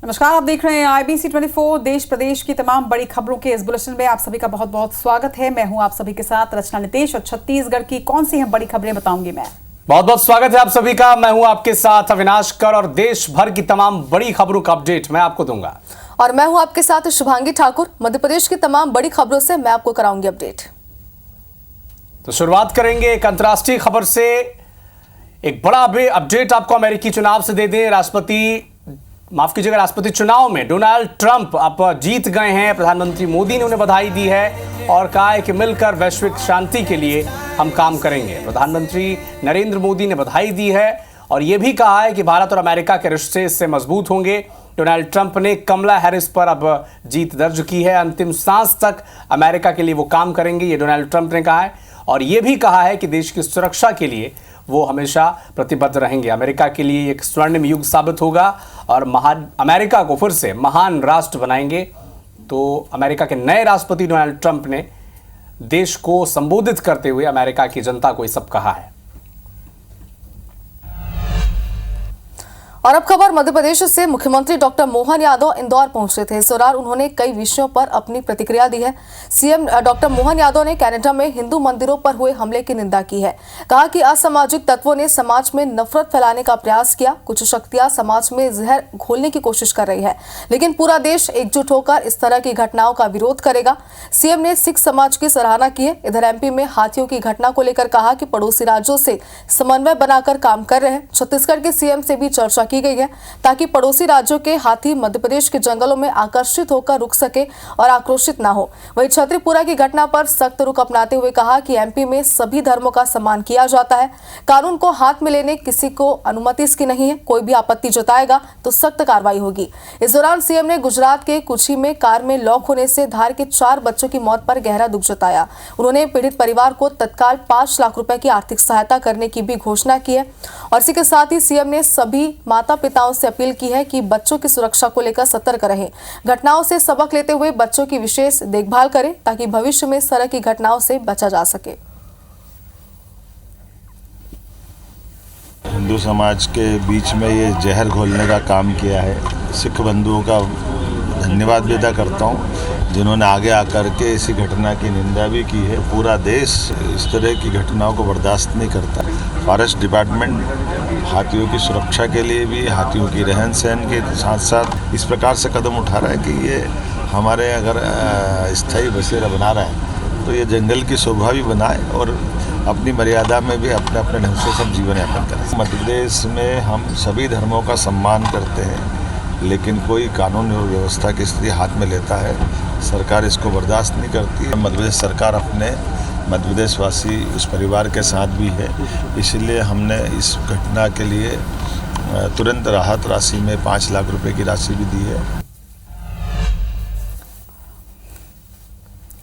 नमस्कार, आप देख रहे हैं IBC 24। देश प्रदेश की तमाम बड़ी खबरों के इस बुलेटिन में आप सभी का बहुत बहुत स्वागत है। मैं हूं आप सभी के साथ रचना नितेश और छत्तीसगढ़ की कौन सी हैं बड़ी खबरें बताऊंगी मैं। बहुत बहुत स्वागत है आप सभी का। मैं हूं आपके साथ अविनाश कर और देश भर की तमाम बड़ी खबरों का अपडेट मैं आपको दूंगा। और मैं हूं आपके साथ शुभांगी ठाकुर। मध्य प्रदेश की तमाम बड़ी खबरों से मैं आपको कराऊंगी अपडेट। तो शुरुआत करेंगे एक अंतर्राष्ट्रीय खबर से। एक बड़ा अपडेट आपको अमेरिकी चुनाव से दे दें। राष्ट्रपति चुनाव में डोनाल्ड ट्रंप अब जीत गए हैं। प्रधानमंत्री मोदी ने उन्हें बधाई दी है और कहा है कि मिलकर वैश्विक शांति के लिए हम काम करेंगे। प्रधानमंत्री नरेंद्र मोदी ने बधाई दी है और यह भी कहा है कि भारत और अमेरिका के रिश्ते इससे मजबूत होंगे। डोनाल्ड ट्रंप ने कमला हैरिस पर अब जीत दर्ज की है। अंतिम सांस तक अमेरिका के लिए वो काम करेंगे, ये डोनाल्ड ट्रंप ने कहा है और यह भी कहा है कि देश की सुरक्षा के लिए वो हमेशा प्रतिबद्ध रहेंगे। अमेरिका के लिए एक स्वर्णिम युग साबित होगा और अमेरिका को फिर से महान राष्ट्र बनाएंगे। तो अमेरिका के नए राष्ट्रपति डोनाल्ड ट्रंप ने देश को संबोधित करते हुए अमेरिका की जनता को ये सब कहा है। और अब खबर मध्य प्रदेश से। मुख्यमंत्री डॉक्टर मोहन यादव इंदौर पहुंचे थे। इस दौरान उन्होंने कई विषयों पर अपनी प्रतिक्रिया दी है। सीएम डॉक्टर मोहन यादव ने कनाडा में हिंदू मंदिरों पर हुए हमले की निंदा की है। कहा कि असामाजिक तत्वों ने समाज में नफरत फैलाने का प्रयास किया। कुछ शक्तियां समाज में जहर घोलने की कोशिश कर रही है, लेकिन पूरा देश एकजुट होकर इस तरह की घटनाओं का विरोध करेगा। सीएम ने सिख समाज की सराहना की है। इधर MP में हाथियों की घटना को लेकर कहा कि पड़ोसी राज्यों से समन्वय बनाकर काम कर रहे हैं। छत्तीसगढ़ के CM से भी चर्चा की गई है ताकि पड़ोसी राज्यों के हाथी मध्य प्रदेश के जंगलों में आकर्षित होकर रुक सके और आक्रोशित ना हो। वहीं छतरीपुरा की घटना पर सख्त रुख अपनाते हुए कहा कि MP में सभी धर्मों का सम्मान किया जाता है। कानून को हाथ में लेने किसी को अनुमति इसकी नहीं है। कोई भी आपत्ति जताएगा तो सख्त कार्रवाई होगी। इस दौरान CM ने गुजरात के कुची में कार में लॉक होने से धार के 4 बच्चों की मौत पर गहरा दुख जताया। उन्होंने पीड़ित परिवार को तत्काल 5 लाख रुपए की आर्थिक सहायता करने की भी घोषणा की है। और इसी के साथ ही CM ने सभी माता पिताओं से अपील की है कि बच्चों की सुरक्षा को लेकर सतर्क रहें। घटनाओं से सबक लेते हुए बच्चों की विशेष देखभाल करें ताकि भविष्य में इस तरह की घटनाओं से बचा जा सके। हिंदू समाज के बीच में ये जहर घोलने का काम किया है। सिख बंधुओं का धन्यवाद भी अदा करता हूँ जिन्होंने आगे आकर के इसी घटना की निंदा भी की है। पूरा देश इस तरह की घटनाओं को बर्दाश्त नहीं करता। फॉरेस्ट डिपार्टमेंट हाथियों की सुरक्षा के लिए भी हाथियों की रहन सहन के साथ साथ इस प्रकार से कदम उठा रहा है कि ये हमारे अगर स्थायी बसेरा बना रहा है तो ये जंगल की शोभा भी बनाए और अपनी मर्यादा में भी अपने अपने ढंग से सब जीवन यापन करें। मध्य प्रदेश में हम सभी धर्मों का सम्मान करते हैं, लेकिन कोई कानून और व्यवस्था की स्थिति हाथ में लेता है, सरकार इसको बर्दाश्त नहीं करती है। मध्य प्रदेश सरकार अपने मध्य प्रदेशवासी उस परिवार के साथ भी है, इसलिए हमने इस घटना के लिए तुरंत राहत राशि में 5 लाख रुपए की राशि भी दी है।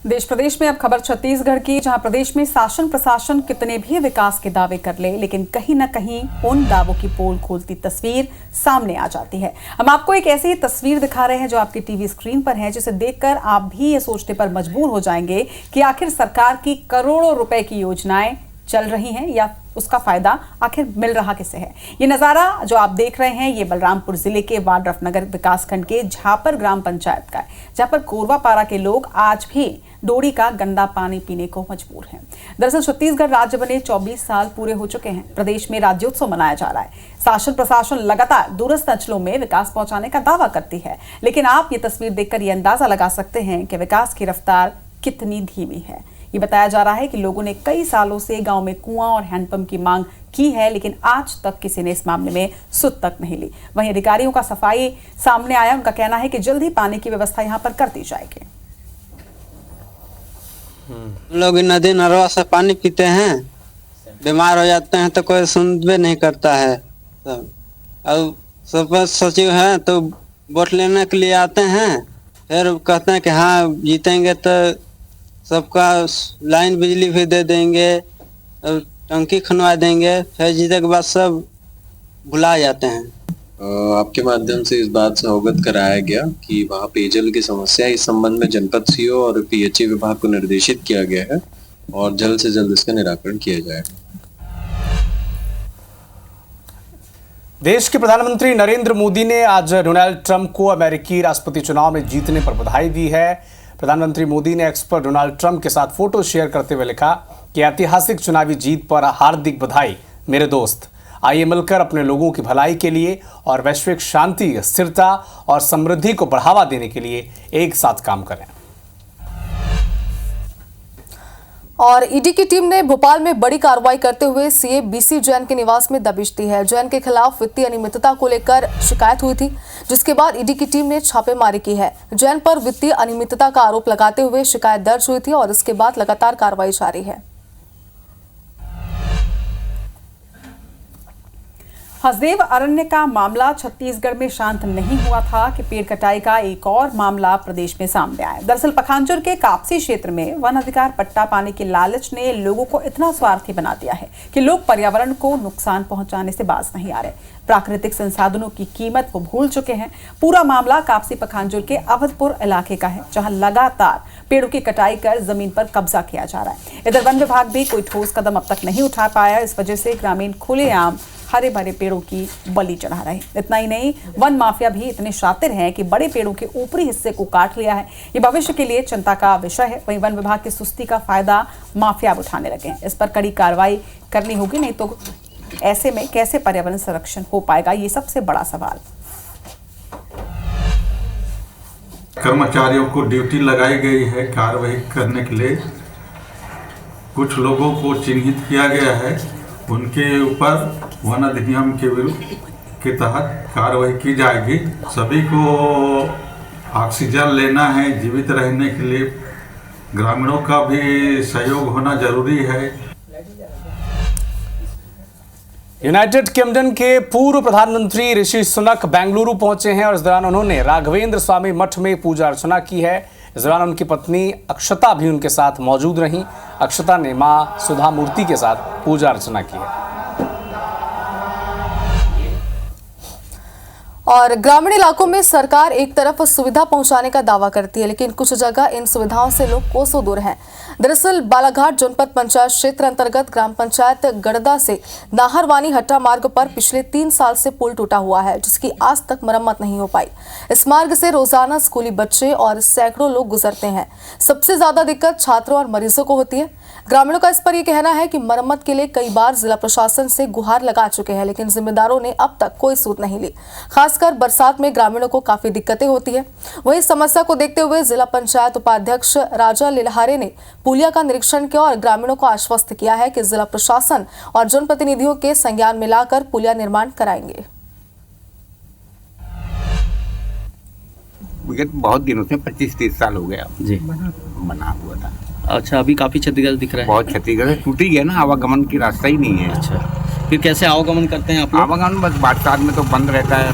देश प्रदेश में अब खबर छत्तीसगढ़ की, जहां प्रदेश में शासन प्रशासन कितने भी विकास के दावे कर ले, लेकिन कहीं ना कहीं उन दावों की पोल खोलती तस्वीर सामने आ जाती है। हम आपको एक ऐसी तस्वीर दिखा रहे हैं जो आपकी टीवी स्क्रीन पर है, जिसे देखकर आप भी ये सोचने पर मजबूर हो जाएंगे कि आखिर सरकार की करोड़ों रुपए की योजनाएं चल रही हैं या उसका फायदा आखिर मिल रहा किसे है। ये नज़ारा जो आप देख रहे हैं ये बलरामपुर जिले के वाड्रफनगर विकासखंड के झापर ग्राम पंचायत का है, जहां पर कोरवापारा के लोग आज भी डोरी का गंदा पानी पीने को मजबूर हैं। दरअसल छत्तीसगढ़ राज्य बने 24 साल पूरे हो चुके हैं। प्रदेश में राज्योत्सव मनाया जा रहा है। शासन प्रशासन लगातार दूरस्थ अंचलों में विकास पहुंचाने का दावा करती है, लेकिन आप ये तस्वीर देखकर ये अंदाजा लगा सकते हैं कि विकास की रफ्तार कितनी धीमी है। ये बताया जा रहा है कि लोगों ने कई सालों से गांव में कुआं और हैंडपंप की मांग की है, लेकिन आज तक किसी ने इस मामले में सुध तक नहीं ली। वहीं अधिकारियों का सफाई सामने आया। उनका कहना है कि जल्द ही पानी की व्यवस्था यहां पर कर दी जाएगी। लोग नदी नरवा से पानी पीते हैं, बीमार हो जाते हैं तो कोई सुनबे नहीं करता है। अब सरपंच सचिव हैं तो वोट लेने के लिए आते हैं, फिर कहते हैं कि हाँ जीतेंगे तो सबका लाइन बिजली भी दे देंगे, टंकी खनवा देंगे, फिर जीते के बाद सब भुला जाते हैं। आपके माध्यम से इस बात से अवगत कराया गया कि वहाँ पेयजल की समस्या है। इस संबंध में जनपद CO और PHE विभाग को निर्देशित किया गया है और जल्द से जल्द इसका निराकरण किया जाएगा। देश के प्रधानमंत्री नरेंद्र मोदी ने आज डोनाल्ड ट्रंप को अमेरिकी राष्ट्रपति चुनाव में जीतने पर बधाई दी है। प्रधानमंत्री मोदी ने एक्स पर डोनाल्ड ट्रंप के साथ फोटो शेयर करते हुए लिखा कि ऐतिहासिक चुनावी जीत पर हार्दिक बधाई मेरे दोस्त। आइए मिलकर अपने लोगों की भलाई के लिए और वैश्विक शांति, स्थिरता और समृद्धि को बढ़ावा देने के लिए एक साथ काम करें। और ईडी की टीम ने भोपाल में बड़ी कार्रवाई करते हुए सीए बीसी जैन के निवास में दबिश दी है। जैन के खिलाफ वित्तीय अनियमितता को लेकर शिकायत हुई थी, जिसके बाद ईडी की टीम ने छापेमारी की है। जैन पर वित्तीय अनियमितता का आरोप लगाते हुए शिकायत दर्ज हुई थी और इसके बाद लगातार कार्रवाई जारी है। हसदेव अरण्य का मामला छत्तीसगढ़ में शांत नहीं हुआ था कि पेड़ कटाई का एक और मामला प्रदेश में सामने आया। दरअसल पखांजूर के कापसी क्षेत्र में वन अधिकार पट्टा पाने के लालच ने लोगों को इतना स्वार्थी बना दिया है कि लोग पर्यावरण को नुकसान पहुंचाने से बाज नहीं आ रहे। प्राकृतिक संसाधनों की कीमत को भूल चुके हैं। पूरा मामला कापसी पखांजूर के अवधपुर इलाके का है, जहां लगातार पेड़ों की कटाई कर जमीन पर कब्जा किया जा रहा है। इधर वन विभाग भी कोई ठोस कदम अब तक नहीं उठा पाया। इस वजह से ग्रामीण खुलेआम हरे भरे पेड़ों की बलि चढ़ा रहे। इतना ही नहीं, वन माफिया भी इतने शातिर हैं कि बड़े पेड़ों के ऊपरी हिस्से को काट लिया है। ये भविष्य के लिए चिंता का विषय है। वहीं वन विभाग की सुस्ती का फायदा माफिया उठाने लगे हैं। इस पर कड़ी कार्रवाई करनी होगी, नहीं तो ऐसे में कैसे पर्यावरण संरक्षण हो पाएगा, ये सबसे बड़ा सवाल। कर्मचारियों को ड्यूटी लगाई गई है कार्रवाई करने के लिए। कुछ लोगों को चिन्हित किया गया है, उनके ऊपर वन अधिनियम के तहत कार्रवाई की जाएगी। सभी को ऑक्सीजन लेना है, जीवित रहने के लिए ग्रामीणों का भी सहयोग होना जरूरी है। यूनाइटेड किंगडम के पूर्व प्रधानमंत्री ऋषि सुनक बेंगलुरु पहुंचे हैं और इस दौरान उन्होंने राघवेंद्र स्वामी मठ में पूजा अर्चना की है। इस दौरान उनकी पत्नी अक्षता भी उनके साथ मौजूद रहीं। अक्षता ने मां सुधा मूर्ति के साथ पूजा अर्चना की है। और ग्रामीण इलाकों में सरकार एक तरफ सुविधा पहुंचाने का दावा करती है, लेकिन कुछ जगह इन सुविधाओं से लोग कोसों दूर हैं। दरअसल बालाघाट जनपद पंचायत क्षेत्र अंतर्गत ग्राम पंचायत गड़दा से नाहरवानी हट्टा मार्ग पर पिछले 3 साल से पुल टूटा हुआ है, जिसकी आज तक मरम्मत नहीं हो पाई। इस मार्ग से रोजाना स्कूली बच्चे और सैकड़ों लोग गुजरते हैं। सबसे ज्यादा दिक्कत छात्रों और मरीजों को होती है। ग्रामीणों का इस पर यह कहना है कि मरम्मत के लिए कई बार जिला प्रशासन से गुहार लगा चुके हैं, लेकिन जिम्मेदारों ने अब तक कोई सूद नहीं ली। खासकर बरसात में ग्रामीणों को काफी दिक्कतें होती है। वहीं समस्या को देखते हुए जिला पंचायत उपाध्यक्ष राजा लिलहारे ने पुलिया का निरीक्षण किया और ग्रामीणों को आश्वस्त किया है कि जिला प्रशासन और जनप्रतिनिधियों के संज्ञान में लाकर पुलिया निर्माण कराएंगे। बहुत दिनों से 25-30 साल हो गया जी बना हुआ था। अच्छा, अभी काफी क्षतिग्रस्त दिख रहा है। बहुत क्षतिग्रस्त, टूट ही गया ना, आवागमन की रास्ता ही नहीं है। अच्छा, फिर कैसे आवागमन करते हैं आप लोग? आवागमन बस बरसात में तो बंद रहता है।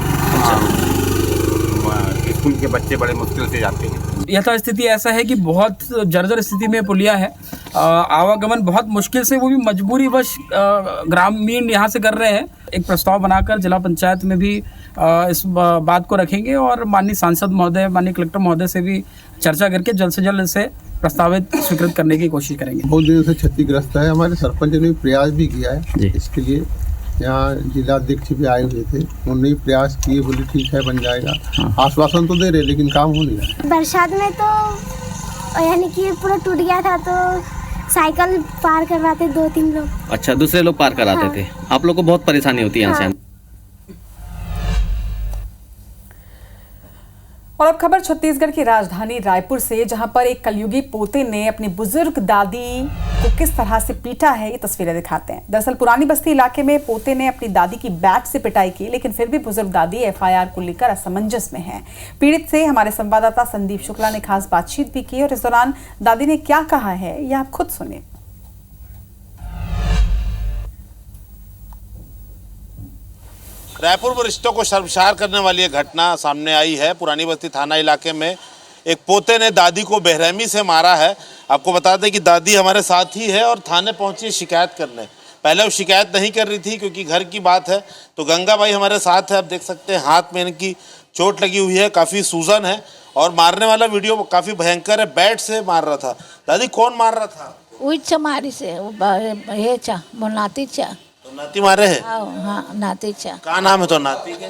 स्कूल के बच्चे बड़े मुश्किल से जाते हैं। यथा स्थिति ऐसा है कि बहुत जर्जर स्थिति में पुलिया है। आवागमन बहुत मुश्किल से, वो भी मजबूरीवश ग्रामीण यहाँ से कर रहे हैं। एक प्रस्ताव बनाकर जिला पंचायत में भी इस बात को रखेंगे और माननीय सांसद महोदय, माननीय कलेक्टर महोदय से भी चर्चा करके जल्द से जल्द इसे प्रस्तावित स्वीकृत करने की कोशिश करेंगे। बहुत दिनों से क्षतिग्रस्त है। हमारे सरपंच ने भी प्रयास भी किया है इसके लिए। यहाँ जिलाध्यक्ष भी आए हुए थे, उन्होंने भी प्रयास किए, बोले ठीक है बन जाएगा। आश्वासन तो दे रहे लेकिन काम हो नहीं रहा। बरसात में तो यानी कि पूरा टूट गया था, तो साइकिल पार करवाते 2-3 लोग। अच्छा, दूसरे लोग पार कराते थे। आप लोग को बहुत परेशानी होती है यहाँ से। और अब खबर छत्तीसगढ़ की राजधानी रायपुर से, जहां पर एक कलयुगी पोते ने अपनी बुजुर्ग दादी को किस तरह से पीटा है, ये तस्वीरें दिखाते हैं। दरअसल पुरानी बस्ती इलाके में पोते ने अपनी दादी की बैट से पिटाई की, लेकिन फिर भी बुजुर्ग दादी एफआईआर को लेकर असमंजस में है। पीड़ित से हमारे संवाददाता संदीप शुक्ला ने खास बातचीत भी की और इस दौरान दादी ने क्या कहा है, यह आप खुद सुने। रायपुर में रिश्तों को शर्मसार करने वाली एक घटना सामने आई है। पुरानी बस्ती थाना इलाके में एक पोते ने दादी को बेरहमी से मारा है। आपको बता दें कि दादी हमारे साथ ही है और थाने पहुंची शिकायत करने। पहले वो शिकायत नहीं कर रही थी क्योंकि घर की बात है। तो गंगा बाई हमारे साथ है, आप देख सकते हैं हाथ में इनकी चोट लगी हुई है, काफ़ी सूजन है और मारने वाला वीडियो काफ़ी भयंकर है। बैट से मार रहा था। दादी कौन मार रहा था? मारी से बोलनाती चा। तो नाती मारे है? हाँ नाती चा। का नाम है तो नाती के?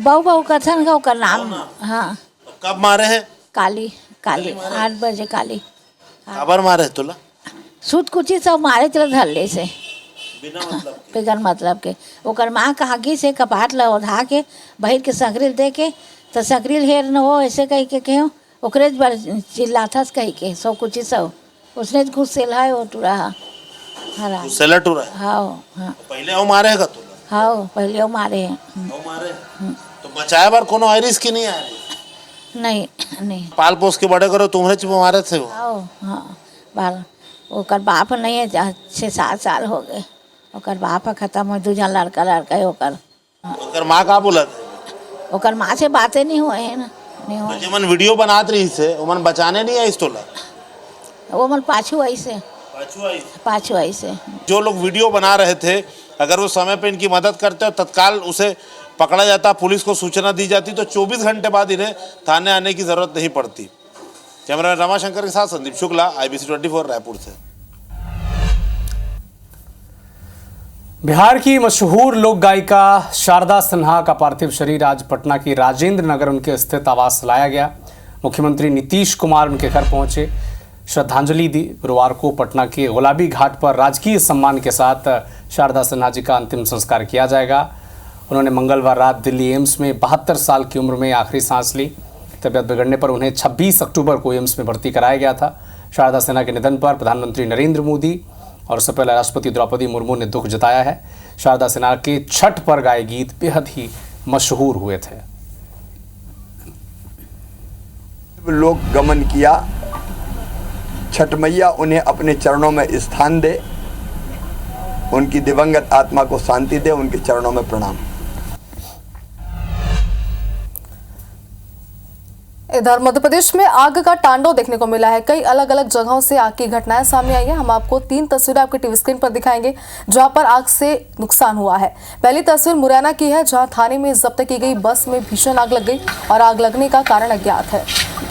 बहु कथन का ओकर नाम। हाँ। कब मारे है? काली 8 बजे काली। खबर मारे तुला? सूत कुची सब मारे चल धरले से बिना मतलब के? बिगर मतलब के। ओकर माँ कहागी से कपाट ला ओढ़ा के बहिर के सकरील दे के तो सकरील हेर न हो ऐसे कही के क्यों ओकरे चिल्लाथस कही के सब कुछ सब उसने घुस से है वो टूरा हरा सेला टूरा। हाँ हाँ। पहले वो मारे है तुला? हाँ पहले वो मारे हैं। वो मारे तो बचाए बार कोनो आयरिस की नहीं आया? नहीं पाल पोस के बड़े करो तुम्हारे चुप मारे थे वो? हाँ बाल ओकर बाप नहीं है 6-7 साल हो गए ओकर बाप खत्म हो दूजा लड़का है ओकर माँ का बोला ओकर माँ से बातें नहीं हुए हैं ना नहीं हुए। तो मन वीडियो बनात रही से वो मन बचाने नहीं आई तोला? वो मन पाछू आई से जो लोग वीडियो बना रहे थे अगर वो समय पे इनकी मदद करते और तत्काल उसे पकड़ा जाता पुलिस को सूचना दी जाती तो 24 घंटे बाद इन्हें थाने आने की जरूरत नहीं पड़ती। कैमरामैन रमाशंकर के साथ संदीप शुक्ला IBC 24 रायपुर से। बिहार की मशहूर लोक गायिका शारदा सिन्हा का पार्थिव शरीर आज पटना की राजेंद्र नगर उनके स्थित आवास लाया गया। मुख्यमंत्री नीतीश कुमार उनके घर पहुंचे, श्रद्धांजलि दी। गुरुवार को पटना के गुलाबी घाट पर राजकीय सम्मान के साथ शारदा सिन्हा जी का अंतिम संस्कार किया जाएगा। उन्होंने मंगलवार रात दिल्ली एम्स में 72 साल की उम्र में आखिरी सांस ली। तबियत बिगड़ने पर उन्हें 26 अक्टूबर को एम्स में भर्ती कराया गया था। शारदा सिन्हा के निधन पर प्रधानमंत्री नरेंद्र मोदी और उससे पहले राष्ट्रपति द्रौपदी मुर्मू ने दुख जताया है। शारदा सिन्हा के छठ पर गाए गीत बेहद ही मशहूर हुए थे। लोक गमन किया, छठ मैया उन्हें अपने चरणों में स्थान दे, उनकी दिवंगत आत्मा को शांति दे, उनके चरणों में प्रणाम। इधर मध्य प्रदेश में आग का तांडव देखने को मिला है। कई अलग अलग जगहों से आग की घटनाएं सामने आई है। हम आपको 3 तस्वीरें आपके टीवी स्क्रीन पर दिखाएंगे जहां पर आग से नुकसान हुआ है। पहली तस्वीर मुरैना की है जहां थाने में जब्त की गई बस में भीषण आग लग गई और आग लगने का कारण अज्ञात है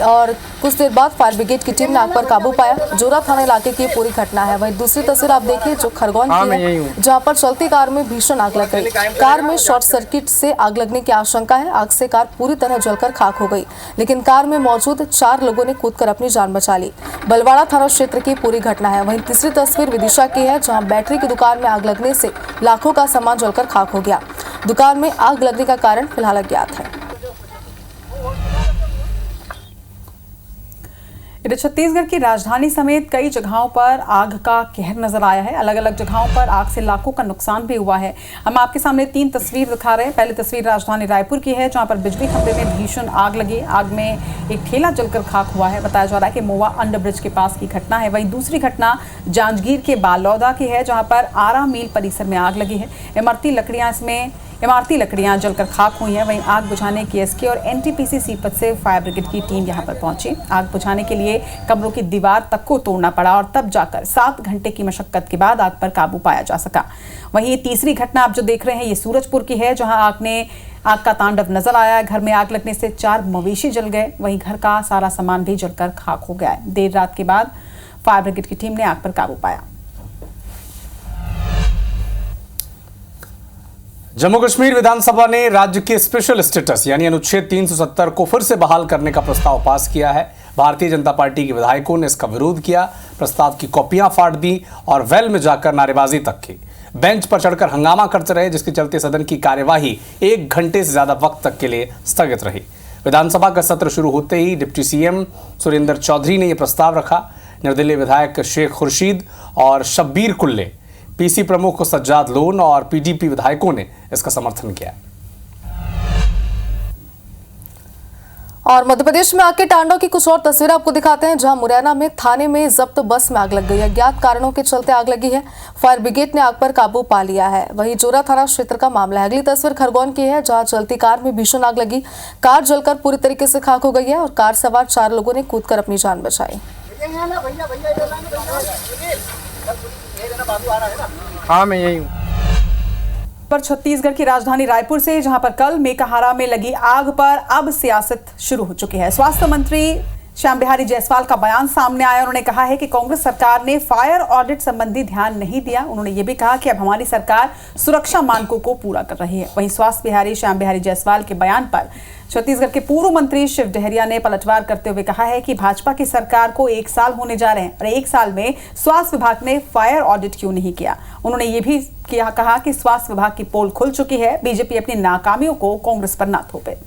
और कुछ देर बाद फायर ब्रिगेड की टीम ने आग पर काबू पाया। जोरा थाना इलाके की पूरी घटना है। वहीं दूसरी तस्वीर आप देखिए जो खरगोन की है जहाँ पर चलती कार में भीषण आग लग गई। कार में शॉर्ट सर्किट से आग लगने की आशंका है। आग से कार पूरी तरह जलकर खाक हो गई, लेकिन कार में मौजूद 4 लोगों ने कूदकर अपनी जान बचा ली। बलवाड़ा थाना क्षेत्र की पूरी घटना है। वहीं तीसरी तस्वीर विदिशा की है जहाँ बैटरी की दुकान में आग लगने से लाखों का सामान जलकर खाक हो गया। दुकान में आग लगने का कारण फिलहाल अज्ञात है। इधर छत्तीसगढ़ की राजधानी समेत कई जगहों पर आग का कहर नजर आया है। अलग अलग जगहों पर आग से लाखों का नुकसान भी हुआ है। हम आपके सामने 3 तस्वीर दिखा रहे हैं। पहली तस्वीर राजधानी रायपुर की है जहां पर बिजली खंभे में भीषण आग लगी। आग में एक ठेला जलकर खाक हुआ है। बताया जा रहा है कि मोवा अंडरब्रिज के पास की घटना है। वहीं दूसरी घटना जांजगीर के बालौदा की है जहाँ पर आरा मिल परिसर में आग लगी है। इमारती लकड़ियां जलकर खाक हुई हैं। वहीं आग बुझाने KSK और NTPC सीपत से फायर ब्रिगेड की टीम यहां पर पहुंची। आग बुझाने के लिए कमरों की दीवार तक को तोड़ना पड़ा और तब जाकर 7 घंटे की मशक्कत के बाद आग पर काबू पाया जा सका। वहीं तीसरी घटना आप जो देख रहे हैं ये सूरजपुर की है जहां आग का तांडव नजर आया है। घर में आग लगने से 4 मवेशी जल गए। वहीं घर का सारा सामान भी जलकर खाक हो गया है। देर रात के बाद फायर ब्रिगेड की टीम ने आग पर काबू पाया। जम्मू कश्मीर विधानसभा ने राज्य के स्पेशल स्टेटस यानी अनुच्छेद 370 को फिर से बहाल करने का प्रस्ताव पास किया है। भारतीय जनता पार्टी के विधायकों ने इसका विरोध किया, प्रस्ताव की कॉपियां फाड़ दी और वेल में जाकर नारेबाजी तक की। बेंच पर चढ़कर हंगामा करते रहे जिसके चलते सदन की कार्यवाही 1 घंटे से ज्यादा वक्त तक के लिए स्थगित रही। विधानसभा का सत्र शुरू होते ही डिप्टी CM सुरेंद्र चौधरी ने यह प्रस्ताव रखा। निर्दलीय विधायक शेख खुर्शीद और शब्बीर कुल्ले, PC प्रमुख सज्जाद लोन और PDP विधायकों ने इसका समर्थन किया। और मध्य प्रदेश में आग के तांडव की कुछ और तस्वीरें आपको दिखाते हैं जहां मुरैना में थाने में जब्त बस में आग लग गई है। अज्ञात कारणों के चलते आग लगी है। फायर ब्रिगेड ने आग पर काबू पा लिया है। वहीं जोरा थाना क्षेत्र का मामला है। अगली तस्वीर खरगोन की है जहां चलती कार में भीषण आग लगी। कार जलकर पूरी तरीके से खाक हो गई है और कार सवार 4 लोगों ने कूदकर अपनी जान बचाई। हाँ मैं यही हूँ। पर छत्तीसगढ़ की राजधानी रायपुर से जहां पर कल मेकाहारा में लगी आग पर अब सियासत शुरू हो चुकी है। स्वास्थ्य मंत्री श्याम बिहारी जायसवाल का बयान सामने आया। उन्होंने कहा है कि कांग्रेस सरकार ने फायर ऑडिट संबंधी ध्यान नहीं दिया। उन्होंने ये भी कहा कि अब हमारी सरकार सुरक्षा मानकों को पूरा कर रही है। वहीं स्वास्थ्य बिहारी श्याम बिहारी जायसवाल के बयान पर छत्तीसगढ़ के पूर्व मंत्री शिव डहरिया ने पलटवार करते हुए कहा है कि भाजपा की सरकार को 1 साल होने जा रहे हैं और 1 साल में स्वास्थ्य विभाग ने फायर ऑडिट क्यों नहीं किया। उन्होंने ये भी कहा कि स्वास्थ्य विभाग की पोल खुल चुकी है, बीजेपी अपनी नाकामियों को कांग्रेस पर ना थोपे।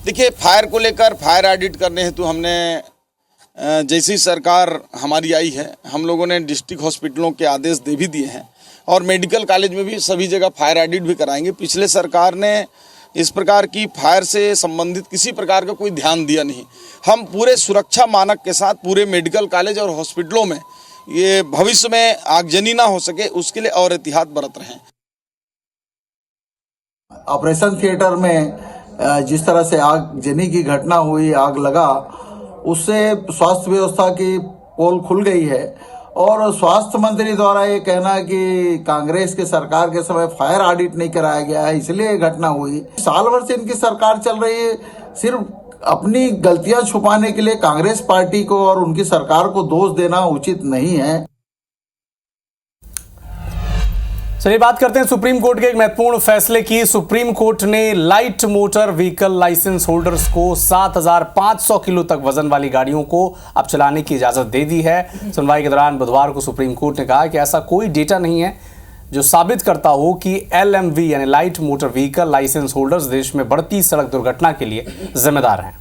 देखिए, फायर को लेकर फायर ऑडिट करने हेतु हमने जैसी सरकार हमारी आई है, हम लोगों ने डिस्ट्रिक्ट हॉस्पिटलों के आदेश दे भी दिए हैं और मेडिकल कॉलेज में भी सभी जगह फायर ऑडिट भी कराएंगे। पिछले सरकार ने इस प्रकार की फायर से संबंधित किसी प्रकार का कोई ध्यान दिया नहीं। हम पूरे सुरक्षा मानक के साथ पूरे मेडिकल कॉलेज और हॉस्पिटलों में ये भविष्य में आगजनी ना हो सके उसके लिए और एहतियात बरत रहे हैं। ऑपरेशन थिएटर में जिस तरह से आगजनी की घटना हुई, आग लगा, उससे स्वास्थ्य व्यवस्था की पोल खुल गई है और स्वास्थ्य मंत्री द्वारा ये कहना कि कांग्रेस के सरकार के समय फायर ऑडिट नहीं कराया गया है इसलिए ये घटना हुई। साल भर से इनकी सरकार चल रही है, सिर्फ अपनी गलतियां छुपाने के लिए कांग्रेस पार्टी को और उनकी सरकार को दोष देना उचित नहीं है। चलिए बात करते हैं सुप्रीम कोर्ट के एक महत्वपूर्ण फैसले की। सुप्रीम कोर्ट ने light motor vehicle licence holders को 7,500 किलो तक वजन वाली गाड़ियों को अब चलाने की इजाजत दे दी है। सुनवाई के दौरान बुधवार को सुप्रीम कोर्ट ने कहा कि ऐसा कोई डेटा नहीं है जो साबित करता हो कि LMV यानी light motor vehicle licence holders देश में बढ़ती सड़क दुर्घटना के लिए जिम्मेदार हैं।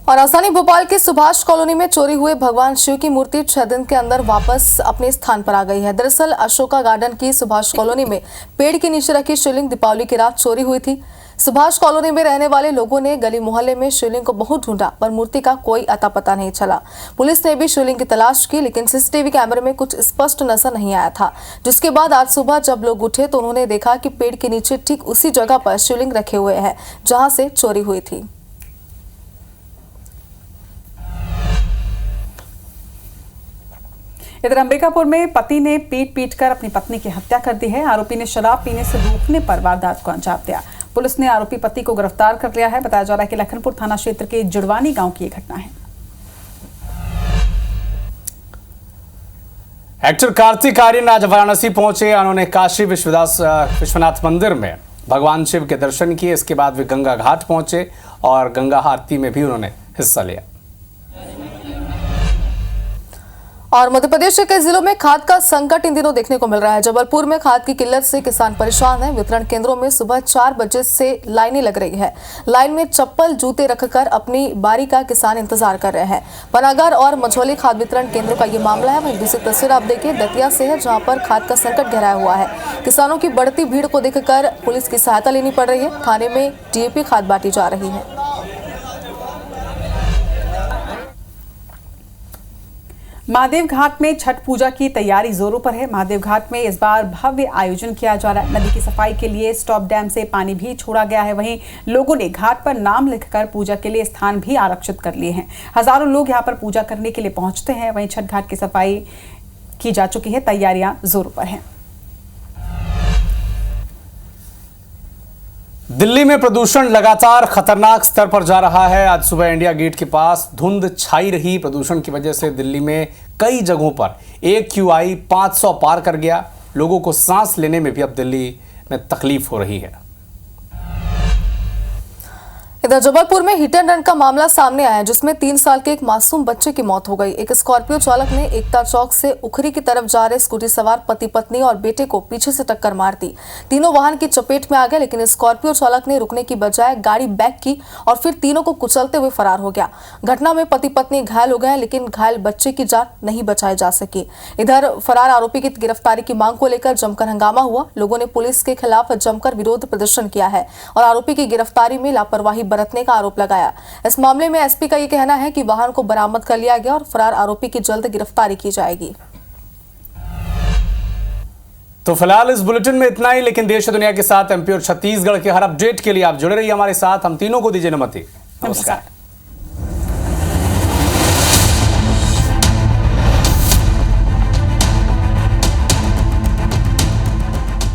और राजधानी भोपाल के सुभाष कॉलोनी में चोरी हुए भगवान शिव की मूर्ति 6 दिन के अंदर वापस अपने स्थान पर आ गई है। दरअसल अशोका गार्डन की सुभाष कॉलोनी में पेड़ के नीचे रखी शिवलिंग दीपावली की रात चोरी हुई थी। सुभाष कॉलोनी में रहने वाले लोगों ने गली मोहल्ले में शिवलिंग को बहुत ढूंढा पर मूर्ति का कोई अता पता नहीं चला। पुलिस ने भी शिवलिंग की तलाश की लेकिन सीसीटीवी कैमरे में कुछ स्पष्ट नजर नहीं आया था। जिसके बाद आज सुबह जब लोग उठे तो उन्होंने देखा कि पेड़ के नीचे ठीक उसी जगह पर शिवलिंग रखे हुए हैं जहां से चोरी हुई थी। इधर अंबिकापुर में पति ने पीट कर अपनी पत्नी की हत्या कर दी है। आरोपी ने शराब पीने से रोकने पर वारदात को अंजाम दिया। पुलिस ने आरोपी पति को गिरफ्तार कर लिया है। बताया जा रहा है कि लखनपुर थाना क्षेत्र के जुड़वानी गांव की यह घटना है। एक्टर कार्तिक आर्यन आज वाराणसी पहुंचे। उन्होंने काशी विश्वनाथ मंदिर में भगवान शिव के दर्शन किए। इसके बाद वे गंगा घाट पहुंचे और गंगा आरती में भी उन्होंने हिस्सा लिया। और मध्य प्रदेश के कई जिलों में खाद का संकट इन दिनों देखने को मिल रहा है। जबलपुर में खाद की किल्लत से किसान परेशान हैं। वितरण केंद्रों में सुबह 4 बजे से लाइनें लग रही है। लाइन में चप्पल जूते रखकर अपनी बारी का किसान इंतजार कर रहे हैं। पनागर और मझौली खाद वितरण केंद्रों का ये मामला है। वहीं दूसरी तस्वीर आप देखिए दतिया से है जहाँ पर खाद का संकट गहराया हुआ है। किसानों की बढ़ती भीड़ को देखकर पुलिस की सहायता लेनी पड़ रही है। थाने में DAP खाद बांटी जा रही है। महादेव घाट में छठ पूजा की तैयारी जोरों पर है। महादेव घाट में इस बार भव्य आयोजन किया जा रहा है। नदी की सफाई के लिए स्टॉप डैम से पानी भी छोड़ा गया है। वहीं लोगों ने घाट पर नाम लिखकर पूजा के लिए स्थान भी आरक्षित कर लिए हैं। हजारों लोग यहां पर पूजा करने के लिए पहुंचते हैं। वहीं छठ घाट की सफाई की जा चुकी है, तैयारियां जोरों पर हैं। दिल्ली में प्रदूषण लगातार खतरनाक स्तर पर जा रहा है। आज सुबह इंडिया गेट के पास धुंध छाई रही। प्रदूषण की वजह से दिल्ली में कई जगहों पर AQI 500 पार कर गया। लोगों को सांस लेने में भी अब दिल्ली में तकलीफ हो रही है। इधर जबलपुर में हिट एंड रन का मामला सामने आया जिसमें 3 साल के एक मासूम बच्चे की मौत हो गई। एक स्कॉर्पियो चालक ने एकता चौक से उखरी की तरफ जा रहे स्कूटी सवार पति पत्नी और बेटे को पीछे से टक्कर मार दी। तीनों वाहन की चपेट में आ गए लेकिन स्कॉर्पियो चालक ने रुकने की बजाय गाड़ी बैक की और फिर तीनों को कुचलते हुए फरार हो गया। घटना में पति पत्नी घायल हो गए लेकिन घायल बच्चे की जान नहीं बचाई जा सकी। इधर फरार आरोपी की गिरफ्तारी की मांग को लेकर जमकर हंगामा हुआ। लोगों ने पुलिस के खिलाफ जमकर विरोध प्रदर्शन किया है और आरोपी की गिरफ्तारी में लापरवाही बरतने का आरोप लगाया। इस मामले में SP का यह कहना है कि वाहन को बरामद कर लिया गया और फरार आरोपी की जल्द गिरफ्तारी की जाएगी। तो फिलहाल इस बुलेटिन में इतना ही, लेकिन देश और दुनिया के साथ MP और छत्तीसगढ़ के हर अपडेट के लिए आप जुड़े रहिए हमारे साथ। हम तीनों को दीजिए अनुमति। नमस्कार।